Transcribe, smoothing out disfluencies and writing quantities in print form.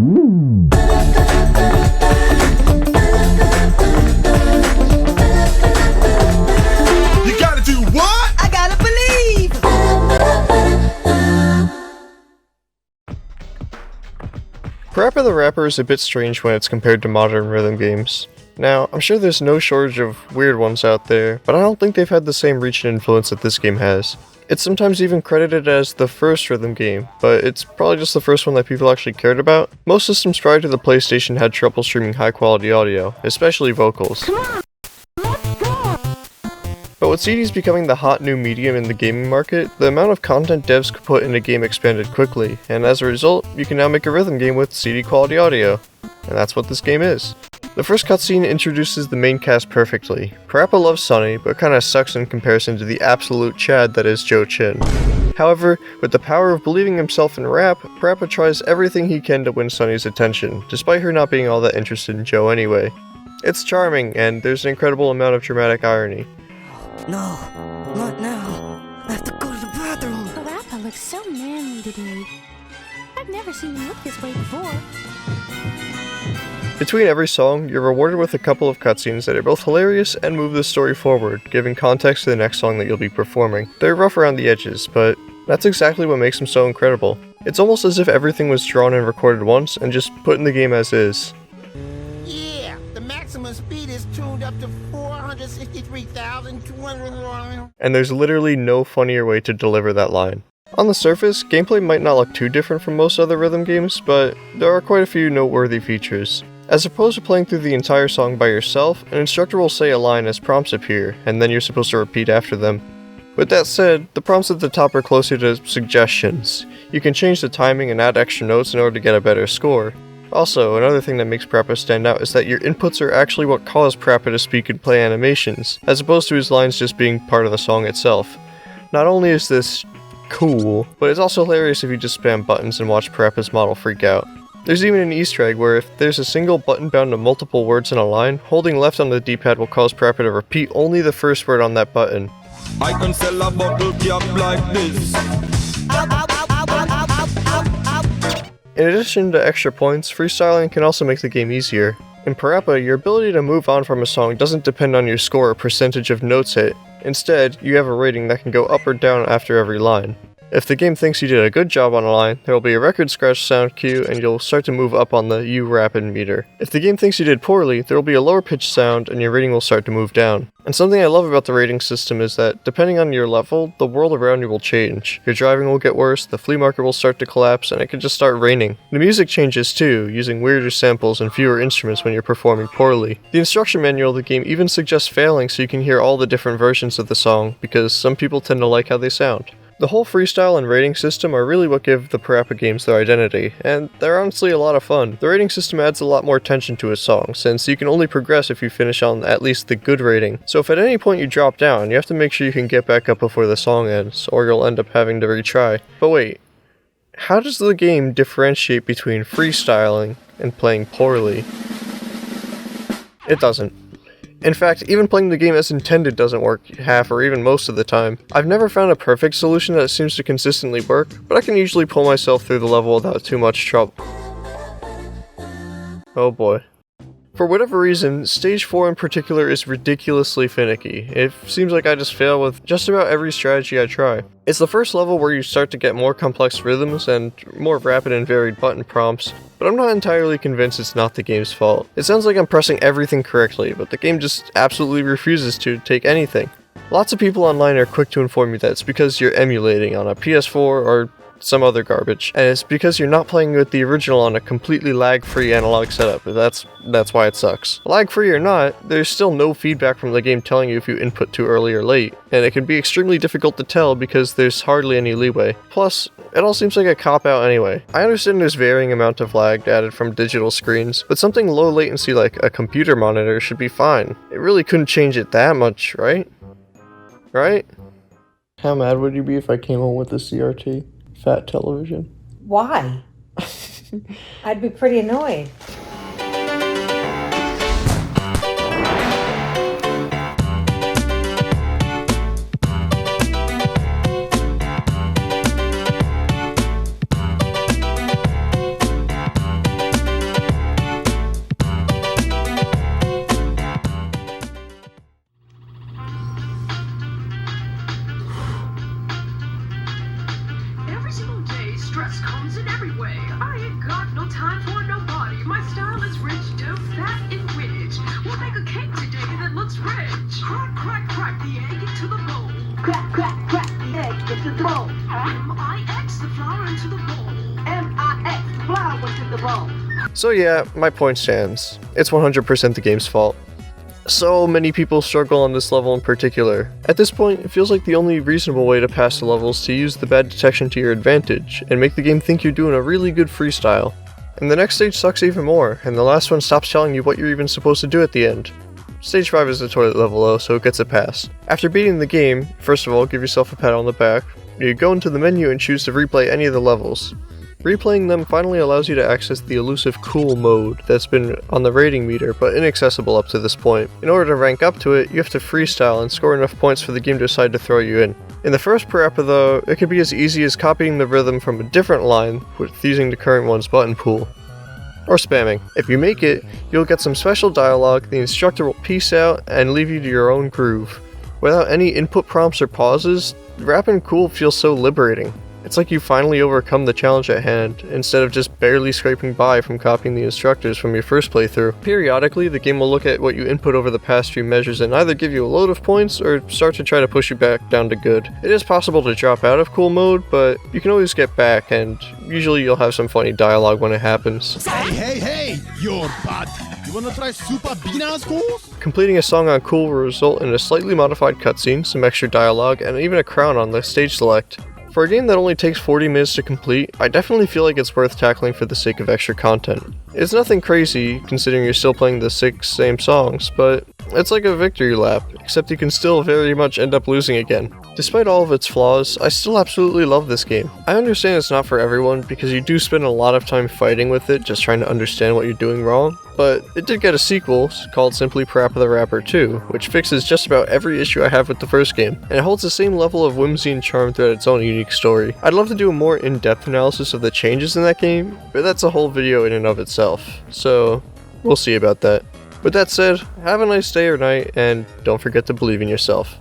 You gotta do what? I gotta believe! PaRappa the Rapper is a bit strange when it's compared to modern rhythm games. Now, I'm sure there's no shortage of weird ones out there, but I don't think they've had the same reach and influence that this game has. It's sometimes even credited as the first rhythm game, but it's probably just the first one that people actually cared about. Most systems prior to the PlayStation had trouble streaming high quality audio, especially vocals. But with CDs becoming the hot new medium in the gaming market, the amount of content devs could put in a game expanded quickly, and as a result, you can now make a rhythm game with CD quality audio. And that's what this game is. The first cutscene introduces the main cast perfectly. PaRappa loves Sunny, but kinda sucks in comparison to the absolute Chad that is Joe Chin. However, with the power of believing himself in rap, PaRappa tries everything he can to win Sunny's attention, despite her not being all that interested in Joe anyway. It's charming, and there's an incredible amount of dramatic irony. No, not now. I have to go to the bathroom. PaRappa looks so manly today. I've never seen him look this way before. Between every song, you're rewarded with a couple of cutscenes that are both hilarious and move the story forward, giving context to the next song that you'll be performing. They're rough around the edges, but that's exactly what makes them so incredible. It's almost as if everything was drawn and recorded once and just put in the game as is. Yeah, the maximum speed is tuned up to 463,200. And there's literally no funnier way to deliver that line. On the surface, gameplay might not look too different from most other rhythm games, but there are quite a few noteworthy features. As opposed to playing through the entire song by yourself, an instructor will say a line as prompts appear, and then you're supposed to repeat after them. With that said, the prompts at the top are closer to suggestions. You can change the timing and add extra notes in order to get a better score. Also, another thing that makes PaRappa stand out is that your inputs are actually what cause PaRappa to speak and play animations, as opposed to his lines just being part of the song itself. Not only is this cool, but it's also hilarious if you just spam buttons and watch PaRappa's model freak out. There's even an Easter egg where if there's a single button bound to multiple words in a line, holding left on the D-pad will cause PaRappa to repeat only the first word on that button. I can sell a bottle cap like this. In addition to extra points, freestyling can also make the game easier. In PaRappa, your ability to move on from a song doesn't depend on your score or percentage of notes hit. Instead, you have a rating that can go up or down after every line. If the game thinks you did a good job on a line, there will be a record scratch sound cue and you'll start to move up on the "you rappin' meter. If the game thinks you did poorly, there will be a lower pitched sound and your rating will start to move down. And something I love about the rating system is that, depending on your level, the world around you will change. Your driving will get worse, the flea market will start to collapse, and it can just start raining. The music changes too, using weirder samples and fewer instruments when you're performing poorly. The instruction manual of the game even suggests failing so you can hear all the different versions of the song, because some people tend to like how they sound. The whole freestyle and rating system are really what give the PaRappa games their identity, and they're honestly a lot of fun. The rating system adds a lot more tension to a song, since you can only progress if you finish on at least the good rating. So if at any point you drop down, you have to make sure you can get back up before the song ends, or you'll end up having to retry. But wait, how does the game differentiate between freestyling and playing poorly? It doesn't. In fact, even playing the game as intended doesn't work half or even most of the time. I've never found a perfect solution that seems to consistently work, but I can usually pull myself through the level without too much trouble. Oh boy. For whatever reason, Stage 4 in particular is ridiculously finicky. It seems like I just fail with just about every strategy I try. It's the first level where you start to get more complex rhythms and more rapid and varied button prompts, but I'm not entirely convinced it's not the game's fault. It sounds like I'm pressing everything correctly, but the game just absolutely refuses to take anything. Lots of people online are quick to inform me that it's because you're emulating on a PS4 or some other garbage, and it's because you're not playing with the original on a completely lag-free analog setup. That's why it sucks. Lag-free or not, there's still no feedback from the game telling you if you input too early or late, and it can be extremely difficult to tell because there's hardly any leeway. Plus, it all seems like a cop-out anyway. I understand there's varying amount of lag added from digital screens, but something low latency like a computer monitor should be fine. It really couldn't change it that much, right? Right? How mad would you be if I came home with a CRT? Fat television. Why? I'd be pretty annoyed. So yeah, my point stands. It's 100% the game's fault. So many people struggle on this level in particular. At this point, it feels like the only reasonable way to pass the level is to use the bad detection to your advantage, and make the game think you're doing a really good freestyle. And the next stage sucks even more, and the last one stops telling you what you're even supposed to do at the end. Stage 5 is the toilet level though, so it gets a pass. After beating the game, first of all, give yourself a pat on the back. You go into the menu and choose to replay any of the levels. Replaying them finally allows you to access the elusive cool mode that's been on the rating meter but inaccessible up to this point. In order to rank up to it, you have to freestyle and score enough points for the game to decide to throw you in. In the first PaRappa though, it can be as easy as copying the rhythm from a different line with using the current one's button pool. Or spamming. If you make it, you'll get some special dialogue, the instructor will peace out and leave you to your own groove. Without any input prompts or pauses, rapping cool feels so liberating. It's like you finally overcome the challenge at hand, instead of just barely scraping by from copying the instructors from your first playthrough. Periodically, the game will look at what you input over the past few measures and either give you a load of points or start to try to push you back down to good. It is possible to drop out of cool mode, but you can always get back, and usually you'll have some funny dialogue when it happens. Hey, you're bad. You wanna try super beginners course? Completing a song on cool will result in a slightly modified cutscene, some extra dialogue, and even a crown on the stage select. For a game that only takes 40 minutes to complete, I definitely feel like it's worth tackling for the sake of extra content. It's nothing crazy, considering you're still playing the 6 same songs, but it's like a victory lap, except you can still very much end up losing again. Despite all of its flaws, I still absolutely love this game. I understand it's not for everyone, because you do spend a lot of time fighting with it, just trying to understand what you're doing wrong, but it did get a sequel called simply PaRappa the Rapper 2, which fixes just about every issue I have with the first game, and it holds the same level of whimsy and charm throughout its own unique story. I'd love to do a more in-depth analysis of the changes in that game, but that's a whole video in and of itself, so we'll see about that. With that said, have a nice day or night, and don't forget to believe in yourself.